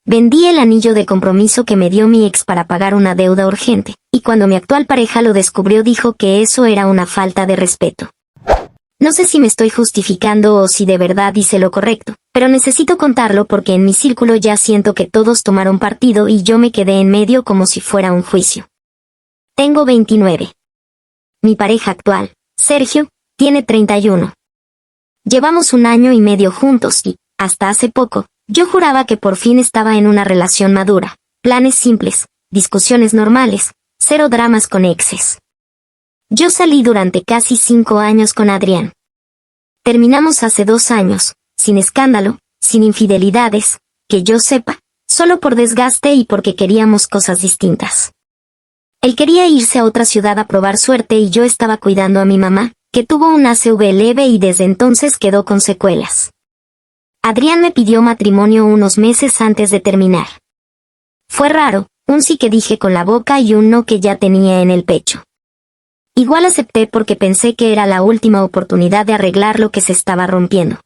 Vendí el anillo de compromiso que me dio mi ex para pagar una deuda urgente, y cuando mi actual pareja lo descubrió dijo que eso era una falta de respeto. No sé si me estoy justificando o si de verdad hice lo correcto, pero necesito contarlo porque en mi círculo ya siento que todos tomaron partido y yo me quedé en medio como si fuera un juicio. Tengo 29. Mi pareja actual, Sergio, tiene 31. Llevamos 1 año y medio juntos y, hasta hace poco, yo juraba que por fin estaba en una relación madura, planes simples, discusiones normales, 0 dramas con exes. Yo salí durante casi 5 años con Adrián. Terminamos hace 2 años, sin escándalo, sin infidelidades, que yo sepa, solo por desgaste y porque queríamos cosas distintas. Él quería irse a otra ciudad a probar suerte y yo estaba cuidando a mi mamá, que tuvo un ACV leve y desde entonces quedó con secuelas. Adrián me pidió matrimonio unos meses antes de terminar. Fue raro, un sí que dije con la boca y un no que ya tenía en el pecho. Igual acepté porque pensé que era la última oportunidad de arreglar lo que se estaba rompiendo.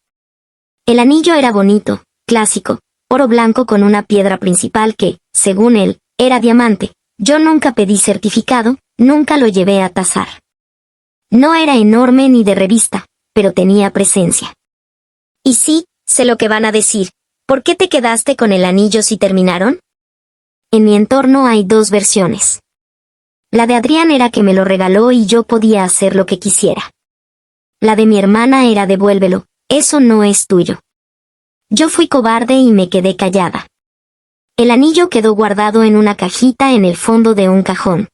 El anillo era bonito, clásico, oro blanco con una piedra principal que, según él, era diamante. Yo nunca pedí certificado, nunca lo llevé a tasar. No era enorme ni de revista, pero tenía presencia. Y sí, sé lo que van a decir. ¿Por qué te quedaste con el anillo si terminaron? En mi entorno hay 2 versiones. La de Adrián era que me lo regaló y yo podía hacer lo que quisiera. La de mi hermana era devuélvelo, eso no es tuyo. Yo fui cobarde y me quedé callada. El anillo quedó guardado en una cajita en el fondo de un cajón.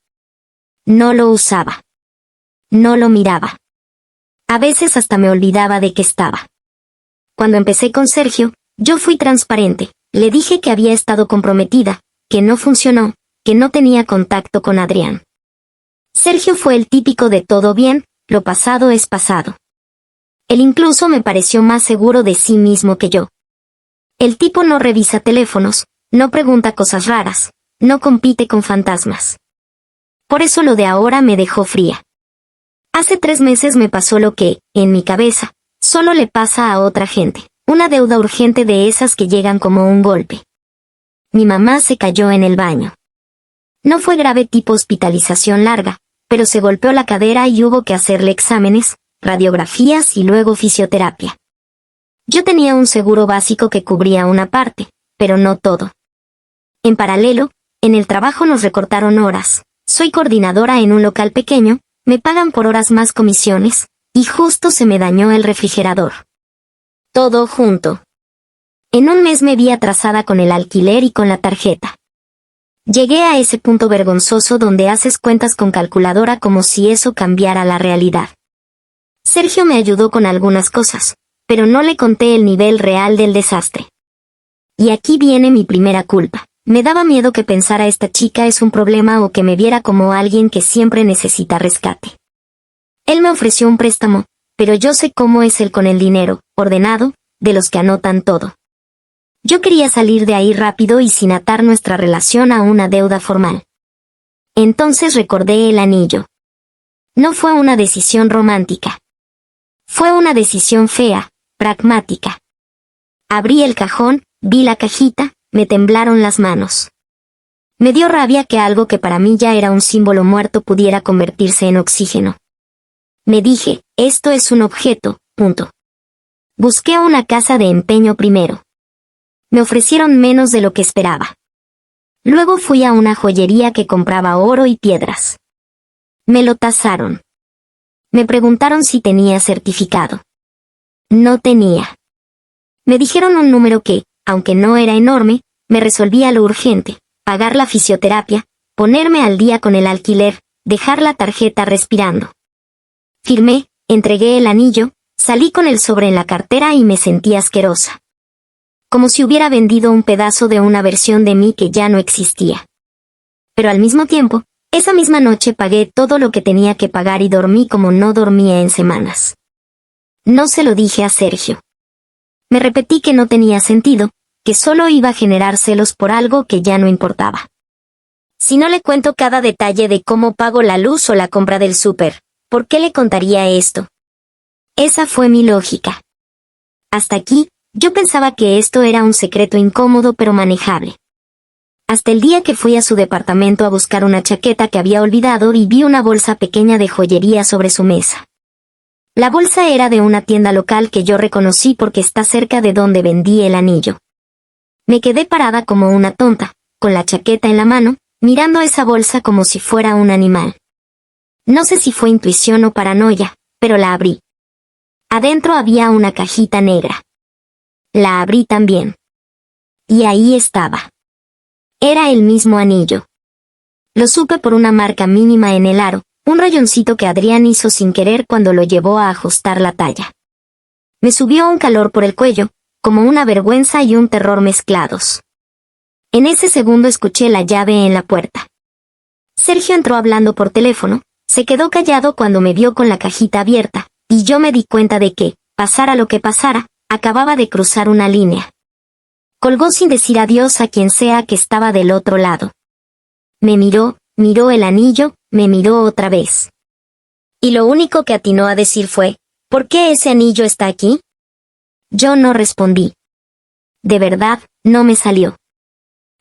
No lo usaba. No lo miraba. A veces hasta me olvidaba de que estaba. Cuando empecé con Sergio, yo fui transparente, le dije que había estado comprometida, que no funcionó, que no tenía contacto con Adrián. Sergio fue el típico de todo bien, lo pasado es pasado. Él incluso me pareció más seguro de sí mismo que yo. El tipo no revisa teléfonos, no pregunta cosas raras, no compite con fantasmas. Por eso lo de ahora me dejó fría. Hace 3 meses me pasó lo que, en mi cabeza, solo le pasa a otra gente, una deuda urgente de esas que llegan como un golpe. Mi mamá se cayó en el baño. No fue grave tipo hospitalización larga, pero se golpeó la cadera y hubo que hacerle exámenes, radiografías y luego fisioterapia. Yo tenía un seguro básico que cubría una parte, pero no todo. En paralelo, en el trabajo nos recortaron horas, soy coordinadora en un local pequeño, me pagan por horas más comisiones, y justo se me dañó el refrigerador. Todo junto. En un mes me vi atrasada con el alquiler y con la tarjeta. Llegué a ese punto vergonzoso donde haces cuentas con calculadora como si eso cambiara la realidad. Sergio me ayudó con algunas cosas, pero no le conté el nivel real del desastre. Y aquí viene mi primera culpa. Me daba miedo que pensara esta chica es un problema o que me viera como alguien que siempre necesita rescate. Él me ofreció un préstamo, pero yo sé cómo es él con el dinero, ordenado, de los que anotan todo. Yo quería salir de ahí rápido y sin atar nuestra relación a una deuda formal. Entonces recordé el anillo. No fue una decisión romántica. Fue una decisión fea, pragmática. Abrí el cajón, vi la cajita, me temblaron las manos. Me dio rabia que algo que para mí ya era un símbolo muerto pudiera convertirse en oxígeno. Me dije, esto es un objeto, punto. Busqué una casa de empeño primero. Me ofrecieron menos de lo que esperaba. Luego fui a una joyería que compraba oro y piedras. Me lo tasaron. Me preguntaron si tenía certificado. No tenía. Me dijeron un número que, aunque no era enorme, me resolvía lo urgente, pagar la fisioterapia, ponerme al día con el alquiler, dejar la tarjeta respirando. Firmé, entregué el anillo, salí con el sobre en la cartera y me sentí asquerosa. Como si hubiera vendido un pedazo de una versión de mí que ya no existía. Pero al mismo tiempo, esa misma noche pagué todo lo que tenía que pagar y dormí como no dormía en semanas. No se lo dije a Sergio. Me repetí que no tenía sentido, que solo iba a generar celos por algo que ya no importaba. Si no le cuento cada detalle de cómo pago la luz o la compra del súper, ¿por qué le contaría esto? Esa fue mi lógica. Hasta aquí, Yo pensaba que esto era un secreto incómodo pero manejable. Hasta el día que fui a su departamento a buscar una chaqueta que había olvidado y vi una bolsa pequeña de joyería sobre su mesa. La bolsa era de una tienda local que yo reconocí porque está cerca de donde vendí el anillo. Me quedé parada como una tonta, con la chaqueta en la mano, mirando esa bolsa como si fuera un animal. No sé si fue intuición o paranoia, pero la abrí. Adentro había una cajita negra. La abrí también. Y ahí estaba. Era el mismo anillo. Lo supe por una marca mínima en el aro, un rayoncito que Adrián hizo sin querer cuando lo llevó a ajustar la talla. Me subió un calor por el cuello, como una vergüenza y un terror mezclados. En ese segundo escuché la llave en la puerta. Sergio entró hablando por teléfono, se quedó callado cuando me vio con la cajita abierta, y yo me di cuenta de que, pasara lo que pasara, acababa de cruzar una línea. Colgó sin decir adiós a quien sea que estaba del otro lado. Me miró el anillo, me miró otra vez. Y lo único que atinó a decir fue, ¿por qué ese anillo está aquí? Yo no respondí. De verdad, no me salió.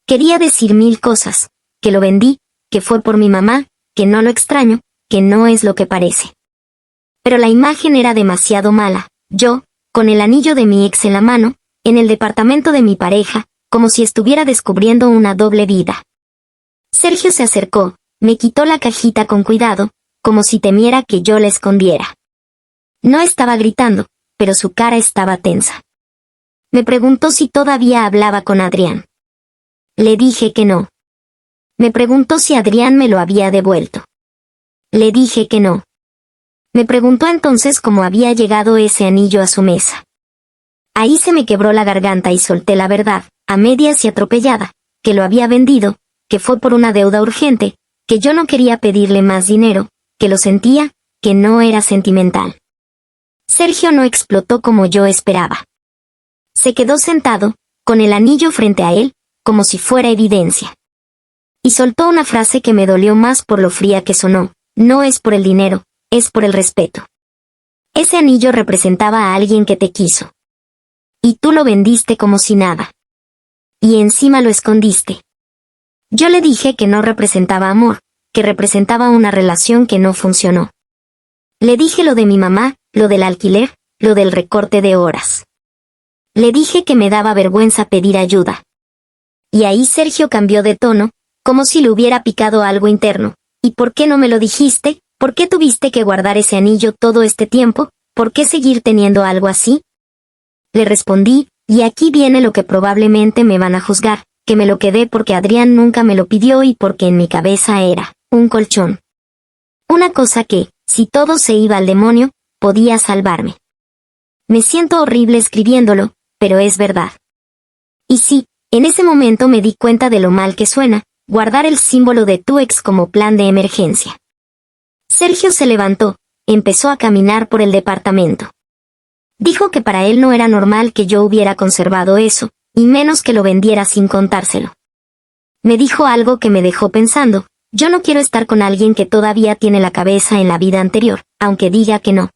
Quería decir 1000 cosas, que lo vendí, que fue por mi mamá, que no lo extraño, que no es lo que parece. Pero la imagen era demasiado mala, yo, con el anillo de mi ex en la mano, en el departamento de mi pareja, como si estuviera descubriendo una doble vida. Sergio se acercó, me quitó la cajita con cuidado, como si temiera que yo la escondiera. No estaba gritando, pero su cara estaba tensa. Me preguntó si todavía hablaba con Adrián. Le dije que no. Me preguntó si Adrián me lo había devuelto. Le dije que no. Me preguntó entonces cómo había llegado ese anillo a su mesa. Ahí se me quebró la garganta y solté la verdad, a medias y atropellada, que lo había vendido, que fue por una deuda urgente, que yo no quería pedirle más dinero, que lo sentía, que no era sentimental. Sergio no explotó como yo esperaba. Se quedó sentado, con el anillo frente a él, como si fuera evidencia. Y soltó una frase que me dolió más por lo fría que sonó, no es por el dinero, es por el respeto. Ese anillo representaba a alguien que te quiso. Y tú lo vendiste como si nada. Y encima lo escondiste. Yo le dije que no representaba amor, que representaba una relación que no funcionó. Le dije lo de mi mamá, lo del alquiler, lo del recorte de horas. Le dije que me daba vergüenza pedir ayuda. Y ahí Sergio cambió de tono, como si le hubiera picado algo interno. ¿Y por qué no me lo dijiste? ¿Por qué tuviste que guardar ese anillo todo este tiempo? ¿Por qué seguir teniendo algo así? Le respondí, y aquí viene lo que probablemente me van a juzgar, que me lo quedé porque Adrián nunca me lo pidió y porque en mi cabeza era un colchón. Una cosa que, si todo se iba al demonio, podía salvarme. Me siento horrible escribiéndolo, pero es verdad. Y sí, en ese momento me di cuenta de lo mal que suena, guardar el símbolo de tu ex como plan de emergencia. Sergio se levantó, empezó a caminar por el departamento. Dijo que para él no era normal que yo hubiera conservado eso, y menos que lo vendiera sin contárselo. Me dijo algo que me dejó pensando, yo no quiero estar con alguien que todavía tiene la cabeza en la vida anterior, aunque diga que no.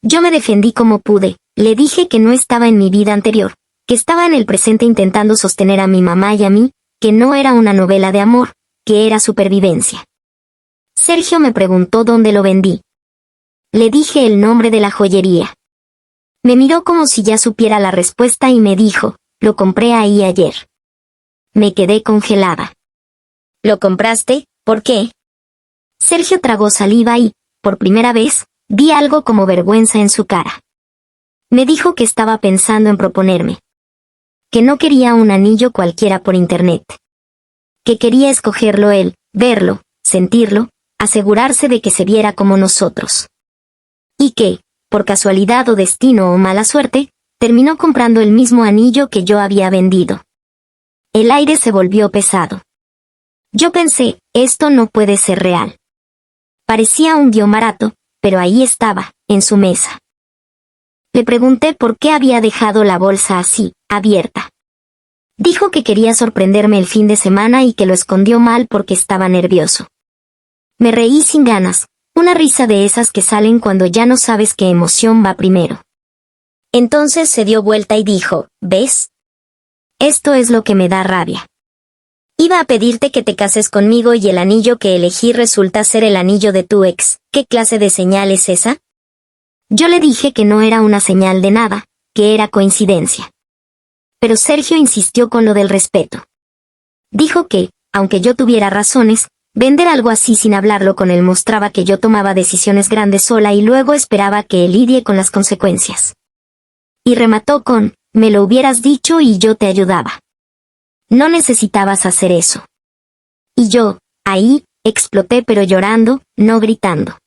Yo me defendí como pude, le dije que no estaba en mi vida anterior, que estaba en el presente intentando sostener a mi mamá y a mí, que no era una novela de amor, que era supervivencia. Sergio me preguntó dónde lo vendí. Le dije el nombre de la joyería. Me miró como si ya supiera la respuesta y me dijo, lo compré ahí ayer. Me quedé congelada. ¿Lo compraste? ¿Por qué? Sergio tragó saliva y, por primera vez, vi algo como vergüenza en su cara. Me dijo que estaba pensando en proponerme. Que no quería un anillo cualquiera por internet. Que quería escogerlo él, verlo, sentirlo, asegurarse de que se viera como nosotros. Y que, por casualidad o destino o mala suerte, terminó comprando el mismo anillo que yo había vendido. El aire se volvió pesado. Yo pensé, esto no puede ser real. Parecía un guión barato, pero ahí estaba, en su mesa. Le pregunté por qué había dejado la bolsa así, abierta. Dijo que quería sorprenderme el fin de semana y que lo escondió mal porque estaba nervioso. Me reí sin ganas, una risa de esas que salen cuando ya no sabes qué emoción va primero. Entonces se dio vuelta y dijo, ¿ves? Esto es lo que me da rabia. Iba a pedirte que te cases conmigo y el anillo que elegí resulta ser el anillo de tu ex. ¿Qué clase de señal es esa? Yo le dije que no era una señal de nada, que era coincidencia. Pero Sergio insistió con lo del respeto. Dijo que, aunque yo tuviera razones, vender algo así sin hablarlo con él mostraba que yo tomaba decisiones grandes sola y luego esperaba que él lidie con las consecuencias. Y remató con, me lo hubieras dicho y yo te ayudaba. No necesitabas hacer eso. Y yo, ahí, exploté pero llorando, no gritando.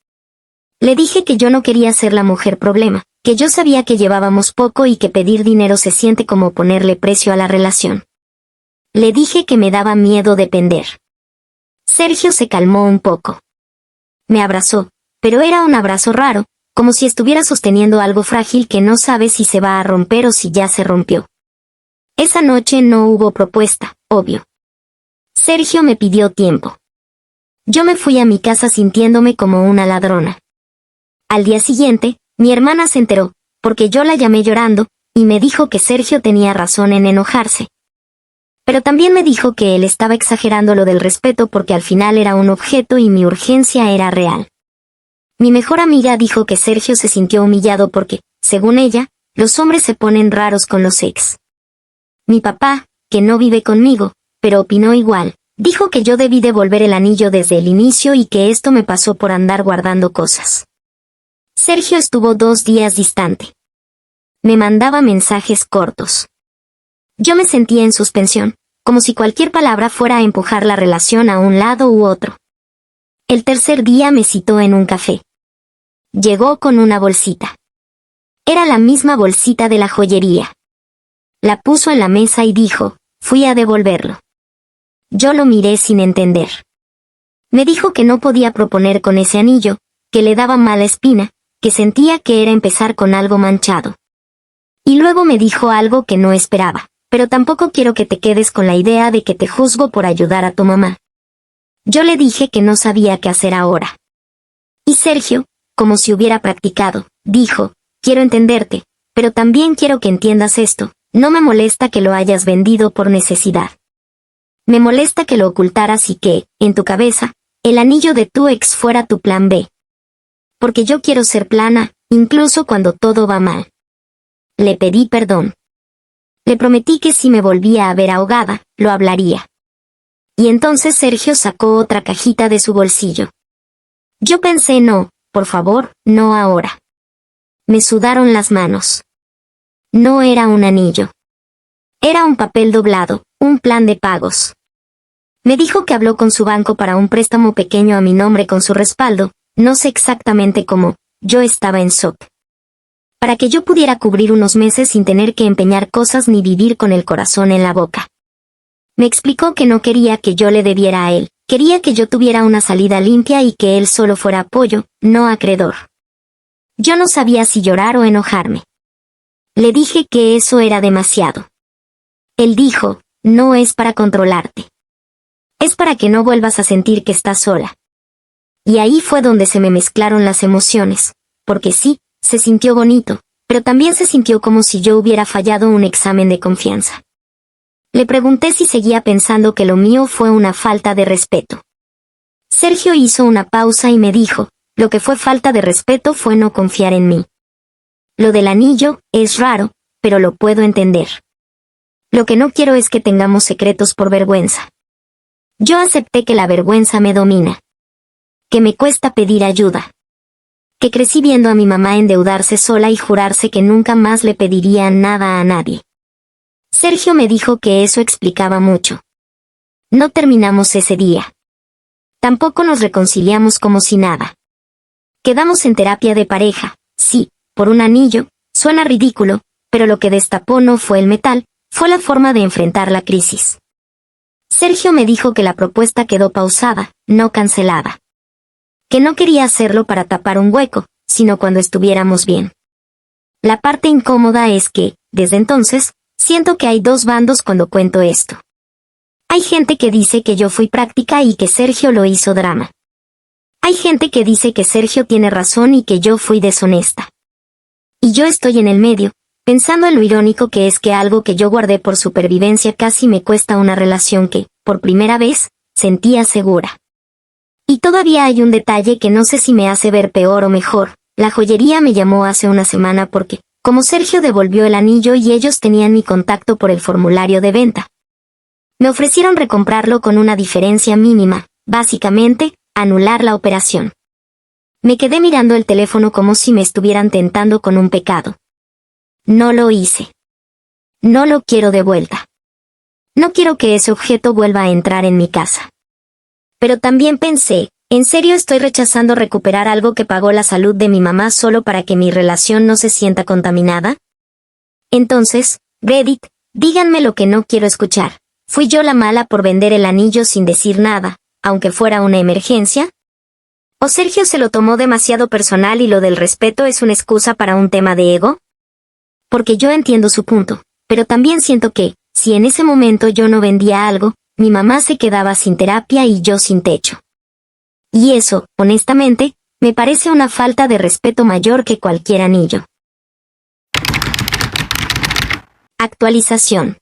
Le dije que yo no quería ser la mujer problema, que yo sabía que llevábamos poco y que pedir dinero se siente como ponerle precio a la relación. Le dije que me daba miedo depender. Sergio se calmó un poco. Me abrazó, pero era un abrazo raro, como si estuviera sosteniendo algo frágil que no sabe si se va a romper o si ya se rompió. Esa noche no hubo propuesta, obvio. Sergio me pidió tiempo. Yo me fui a mi casa sintiéndome como una ladrona. Al día siguiente, mi hermana se enteró, porque yo la llamé llorando, y me dijo que Sergio tenía razón en enojarse. Pero también me dijo que él estaba exagerando lo del respeto porque al final era un objeto y mi urgencia era real. Mi mejor amiga dijo que Sergio se sintió humillado porque, según ella, los hombres se ponen raros con los ex. Mi papá, que no vive conmigo, pero opinó igual, dijo que yo debí devolver el anillo desde el inicio y que esto me pasó por andar guardando cosas. Sergio estuvo 2 días distante. Me mandaba mensajes cortos. Yo me sentía en suspensión, como si cualquier palabra fuera a empujar la relación a un lado u otro. El tercer día me citó en un café. Llegó con una bolsita. Era la misma bolsita de la joyería. La puso en la mesa y dijo, fui a devolverlo. Yo lo miré sin entender. Me dijo que no podía proponer con ese anillo, que le daba mala espina, que sentía que era empezar con algo manchado. Y luego me dijo algo que no esperaba, pero tampoco quiero que te quedes con la idea de que te juzgo por ayudar a tu mamá. Yo le dije que no sabía qué hacer ahora. Y Sergio, como si hubiera practicado, dijo, quiero entenderte, pero también quiero que entiendas esto. No me molesta que lo hayas vendido por necesidad. Me molesta que lo ocultaras y que, en tu cabeza, el anillo de tu ex fuera tu plan B. Porque yo quiero ser plana, incluso cuando todo va mal. Le pedí perdón. Le prometí que si me volvía a ver ahogada, lo hablaría. Y entonces Sergio sacó otra cajita de su bolsillo. Yo pensé no, por favor, no ahora. Me sudaron las manos. No era un anillo. Era un papel doblado, un plan de pagos. Me dijo que habló con su banco para un préstamo pequeño a mi nombre con su respaldo, no sé exactamente cómo, yo estaba en shock. Para que yo pudiera cubrir unos meses sin tener que empeñar cosas ni vivir con el corazón en la boca. Me explicó que no quería que yo le debiera a él, quería que yo tuviera una salida limpia y que él solo fuera apoyo, no acreedor. Yo no sabía si llorar o enojarme. Le dije que eso era demasiado. Él dijo, no es para controlarte. Es para que no vuelvas a sentir que estás sola. Y ahí fue donde se me mezclaron las emociones, porque sí, se sintió bonito, pero también se sintió como si yo hubiera fallado un examen de confianza. Le pregunté si seguía pensando que lo mío fue una falta de respeto. Sergio hizo una pausa y me dijo, lo que fue falta de respeto fue no confiar en mí. Lo del anillo es raro, pero lo puedo entender. Lo que no quiero es que tengamos secretos por vergüenza. Yo acepté que la vergüenza me domina. Que me cuesta pedir ayuda. Que crecí viendo a mi mamá endeudarse sola y jurarse que nunca más le pediría nada a nadie. Sergio me dijo que eso explicaba mucho. No terminamos ese día. Tampoco nos reconciliamos como si nada. Quedamos en terapia de pareja, sí, por un anillo, suena ridículo, pero lo que destapó no fue el metal, fue la forma de enfrentar la crisis. Sergio me dijo que la propuesta quedó pausada, no cancelada. Que no quería hacerlo para tapar un hueco, sino cuando estuviéramos bien. La parte incómoda es que, desde entonces, siento que hay 2 bandos cuando cuento esto. Hay gente que dice que yo fui práctica y que Sergio lo hizo drama. Hay gente que dice que Sergio tiene razón y que yo fui deshonesta. Y yo estoy en el medio, pensando en lo irónico que es que algo que yo guardé por supervivencia casi me cuesta una relación que, por primera vez, sentía segura. Y todavía hay un detalle que no sé si me hace ver peor o mejor. La joyería me llamó hace una semana porque, como Sergio devolvió el anillo y ellos tenían mi contacto por el formulario de venta, me ofrecieron recomprarlo con una diferencia mínima, básicamente, anular la operación. Me quedé mirando el teléfono como si me estuvieran tentando con un pecado. No lo hice. No lo quiero de vuelta. No quiero que ese objeto vuelva a entrar en mi casa. Pero también pensé, ¿en serio estoy rechazando recuperar algo que pagó la salud de mi mamá solo para que mi relación no se sienta contaminada? Entonces, Reddit, díganme lo que no quiero escuchar. ¿Fui yo la mala por vender el anillo sin decir nada, aunque fuera una emergencia? ¿O Sergio se lo tomó demasiado personal y lo del respeto es una excusa para un tema de ego? Porque yo entiendo su punto, pero también siento que, si en ese momento yo no vendía algo, mi mamá se quedaba sin terapia y yo sin techo. Y eso, honestamente, me parece una falta de respeto mayor que cualquier anillo. Actualización.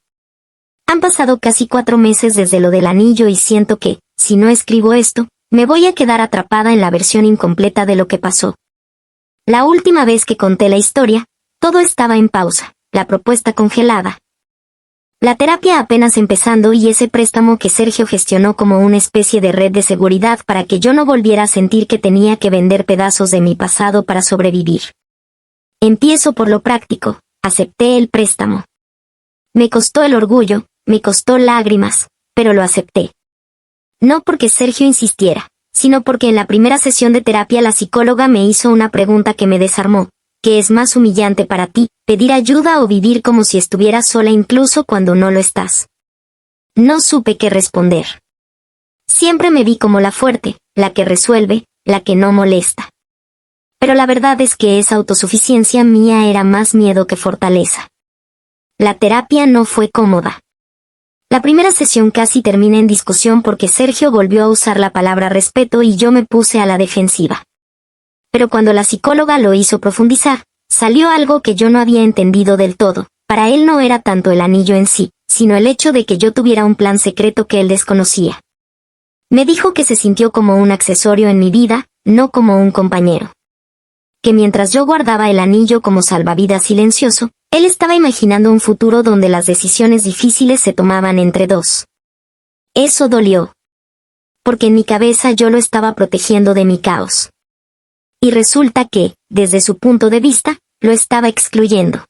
Han pasado casi 4 meses desde lo del anillo y siento que, si no escribo esto, me voy a quedar atrapada en la versión incompleta de lo que pasó. La última vez que conté la historia, todo estaba en pausa, la propuesta congelada. La terapia apenas empezando y ese préstamo que Sergio gestionó como una especie de red de seguridad para que yo no volviera a sentir que tenía que vender pedazos de mi pasado para sobrevivir. Empiezo por lo práctico, acepté el préstamo. Me costó el orgullo, me costó lágrimas, pero lo acepté. No porque Sergio insistiera, sino porque en la primera sesión de terapia la psicóloga me hizo una pregunta que me desarmó. ¿Qué es más humillante para ti, pedir ayuda o vivir como si estuvieras sola incluso cuando no lo estás? No supe qué responder. Siempre me vi como la fuerte, la que resuelve, la que no molesta. Pero la verdad es que esa autosuficiencia mía era más miedo que fortaleza. La terapia no fue cómoda. La primera sesión casi termina en discusión porque Sergio volvió a usar la palabra respeto y yo me puse a la defensiva. Pero cuando la psicóloga lo hizo profundizar, salió algo que yo no había entendido del todo. Para él no era tanto el anillo en sí, sino el hecho de que yo tuviera un plan secreto que él desconocía. Me dijo que se sintió como un accesorio en mi vida, no como un compañero. Que mientras yo guardaba el anillo como salvavidas silencioso, él estaba imaginando un futuro donde las decisiones difíciles se tomaban entre dos. Eso dolió. Porque en mi cabeza yo lo estaba protegiendo de mi caos. Y resulta que, desde su punto de vista, lo estaba excluyendo.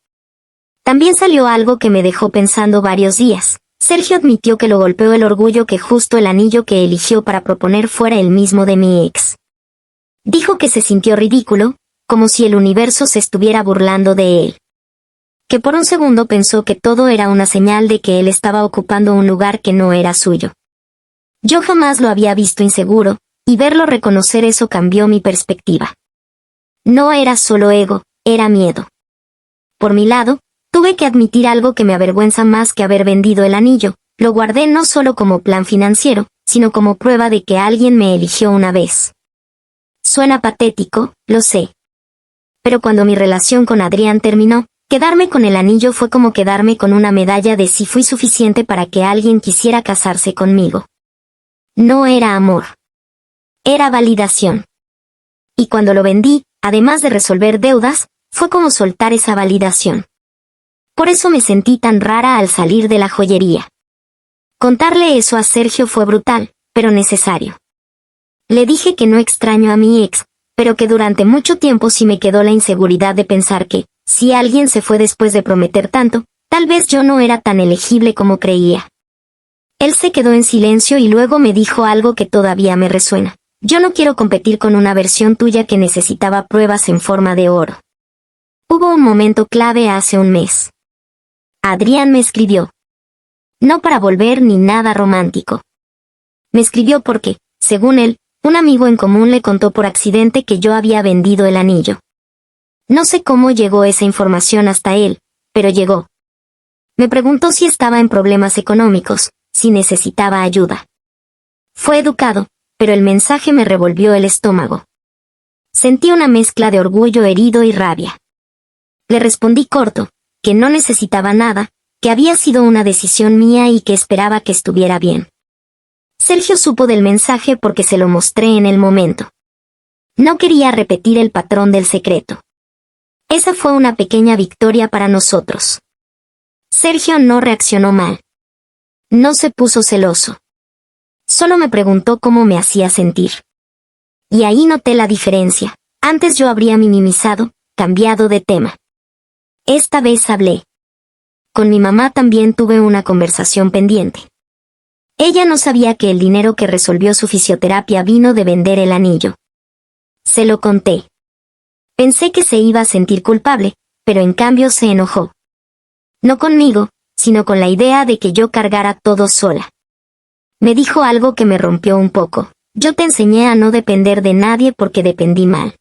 También salió algo que me dejó pensando varios días. Sergio admitió que lo golpeó el orgullo que justo el anillo que eligió para proponer fuera el mismo de mi ex. Dijo que se sintió ridículo, como si el universo se estuviera burlando de él. Que por un segundo pensó que todo era una señal de que él estaba ocupando un lugar que no era suyo. Yo jamás lo había visto inseguro, y verlo reconocer eso cambió mi perspectiva. No era solo ego, era miedo. Por mi lado, tuve que admitir algo que me avergüenza más que haber vendido el anillo. Lo guardé no solo como plan financiero, sino como prueba de que alguien me eligió una vez. Suena patético, lo sé. Pero cuando mi relación con Adrián terminó, quedarme con el anillo fue como quedarme con una medalla de si fui suficiente para que alguien quisiera casarse conmigo. No era amor. Era validación. Y cuando lo vendí, además de resolver deudas, fue como soltar esa validación. Por eso me sentí tan rara al salir de la joyería. Contarle eso a Sergio fue brutal, pero necesario. Le dije que no extraño a mi ex, pero que durante mucho tiempo sí me quedó la inseguridad de pensar que, si alguien se fue después de prometer tanto, tal vez yo no era tan elegible como creía. Él se quedó en silencio y luego me dijo algo que todavía me resuena. Yo no quiero competir con una versión tuya que necesitaba pruebas en forma de oro. Hubo un momento clave hace un mes. Adrián me escribió. No para volver ni nada romántico. Me escribió porque, según él, un amigo en común le contó por accidente que yo había vendido el anillo. No sé cómo llegó esa información hasta él, pero llegó. Me preguntó si estaba en problemas económicos, si necesitaba ayuda. Fue educado, pero el mensaje me revolvió el estómago. Sentí una mezcla de orgullo herido y rabia. Le respondí corto, que no necesitaba nada, que había sido una decisión mía y que esperaba que estuviera bien. Sergio supo del mensaje porque se lo mostré en el momento. No quería repetir el patrón del secreto. Esa fue una pequeña victoria para nosotros. Sergio no reaccionó mal. No se puso celoso. Solo me preguntó cómo me hacía sentir. Y ahí noté la diferencia. Antes yo habría minimizado, cambiado de tema. Esta vez hablé. Con mi mamá también tuve una conversación pendiente. Ella no sabía que el dinero que resolvió su fisioterapia vino de vender el anillo. Se lo conté. Pensé que se iba a sentir culpable, pero en cambio se enojó. No conmigo, sino con la idea de que yo cargara todo sola. Me dijo algo que me rompió un poco. Yo te enseñé a no depender de nadie porque dependí mal.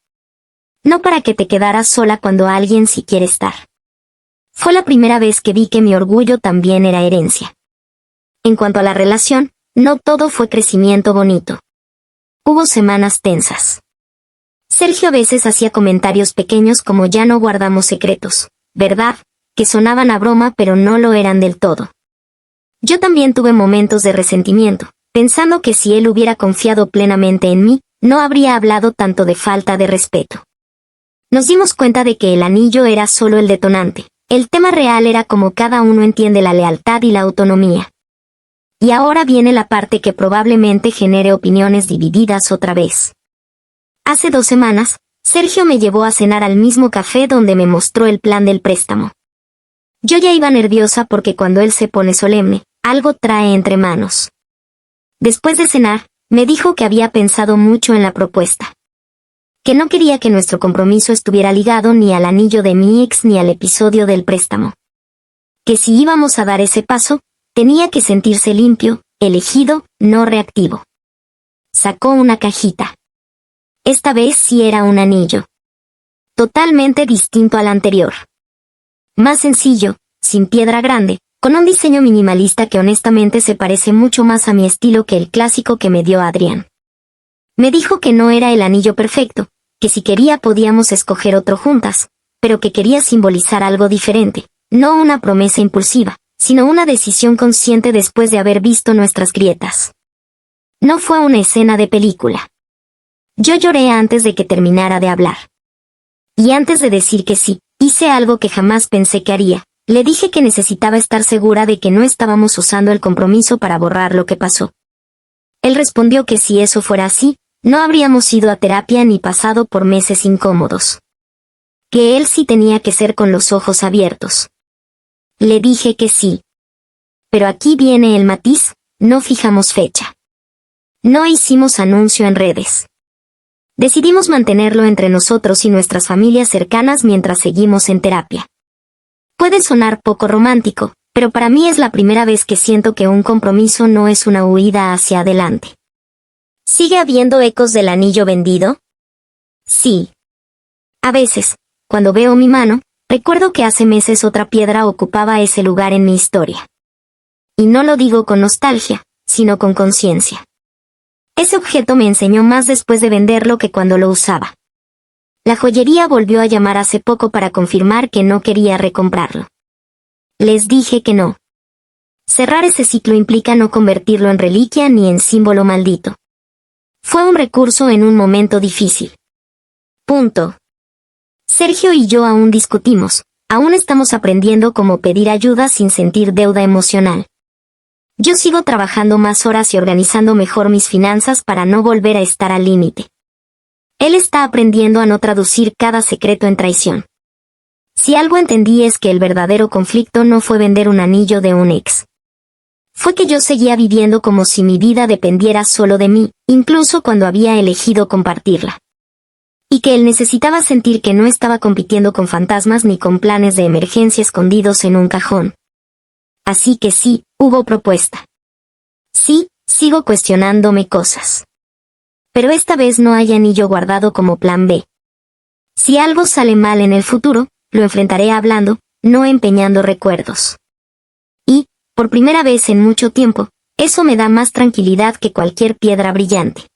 No para que te quedaras sola cuando alguien sí quiere estar. Fue la primera vez que vi que mi orgullo también era herencia. En cuanto a la relación, no todo fue crecimiento bonito. Hubo semanas tensas. Sergio a veces hacía comentarios pequeños como ya no guardamos secretos, ¿verdad? Que sonaban a broma pero no lo eran del todo. Yo también tuve momentos de resentimiento, pensando que si él hubiera confiado plenamente en mí, no habría hablado tanto de falta de respeto. Nos dimos cuenta de que el anillo era solo el detonante. El tema real era cómo cada uno entiende la lealtad y la autonomía. Y ahora viene la parte que probablemente genere opiniones divididas otra vez. Hace 2 semanas, Sergio me llevó a cenar al mismo café donde me mostró el plan del préstamo. Yo ya iba nerviosa porque cuando él se pone solemne, algo trae entre manos. Después de cenar, me dijo que había pensado mucho en la propuesta. Que no quería que nuestro compromiso estuviera ligado ni al anillo de mi ex ni al episodio del préstamo. Que si íbamos a dar ese paso, tenía que sentirse limpio, elegido, no reactivo. Sacó una cajita. Esta vez sí era un anillo. Totalmente distinto al anterior. Más sencillo, sin piedra grande, con un diseño minimalista que honestamente se parece mucho más a mi estilo que el clásico que me dio Adrián. Me dijo que no era el anillo perfecto, que si quería podíamos escoger otro juntas, pero que quería simbolizar algo diferente, no una promesa impulsiva, sino una decisión consciente después de haber visto nuestras grietas. No fue una escena de película. Yo lloré antes de que terminara de hablar. Y antes de decir que sí, hice algo que jamás pensé que haría. Le dije que necesitaba estar segura de que no estábamos usando el compromiso para borrar lo que pasó. Él respondió que si eso fuera así, no habríamos ido a terapia ni pasado por meses incómodos. Que él sí tenía que ser con los ojos abiertos. Le dije que sí. Pero aquí viene el matiz, no fijamos fecha. No hicimos anuncio en redes. Decidimos mantenerlo entre nosotros y nuestras familias cercanas mientras seguimos en terapia. Puede sonar poco romántico, pero para mí es la primera vez que siento que un compromiso no es una huida hacia adelante. ¿Sigue habiendo ecos del anillo vendido? Sí. A veces, cuando veo mi mano, recuerdo que hace meses otra piedra ocupaba ese lugar en mi historia. Y no lo digo con nostalgia, sino con conciencia. Ese objeto me enseñó más después de venderlo que cuando lo usaba. La joyería volvió a llamar hace poco para confirmar que no quería recomprarlo. Les dije que no. Cerrar ese ciclo implica no convertirlo en reliquia ni en símbolo maldito. Fue un recurso en un momento difícil. Punto. Sergio y yo aún discutimos, aún estamos aprendiendo cómo pedir ayuda sin sentir deuda emocional. Yo sigo trabajando más horas y organizando mejor mis finanzas para no volver a estar al límite. Él está aprendiendo a no traducir cada secreto en traición. Si algo entendí es que el verdadero conflicto no fue vender un anillo de un ex. Fue que yo seguía viviendo como si mi vida dependiera solo de mí, incluso cuando había elegido compartirla. Y que él necesitaba sentir que no estaba compitiendo con fantasmas ni con planes de emergencia escondidos en un cajón. Así que sí, hubo propuesta. Sí, sigo cuestionándome cosas. Pero esta vez no hay anillo guardado como plan B. Si algo sale mal en el futuro, lo enfrentaré hablando, no empeñando recuerdos. Y, por primera vez en mucho tiempo, eso me da más tranquilidad que cualquier piedra brillante.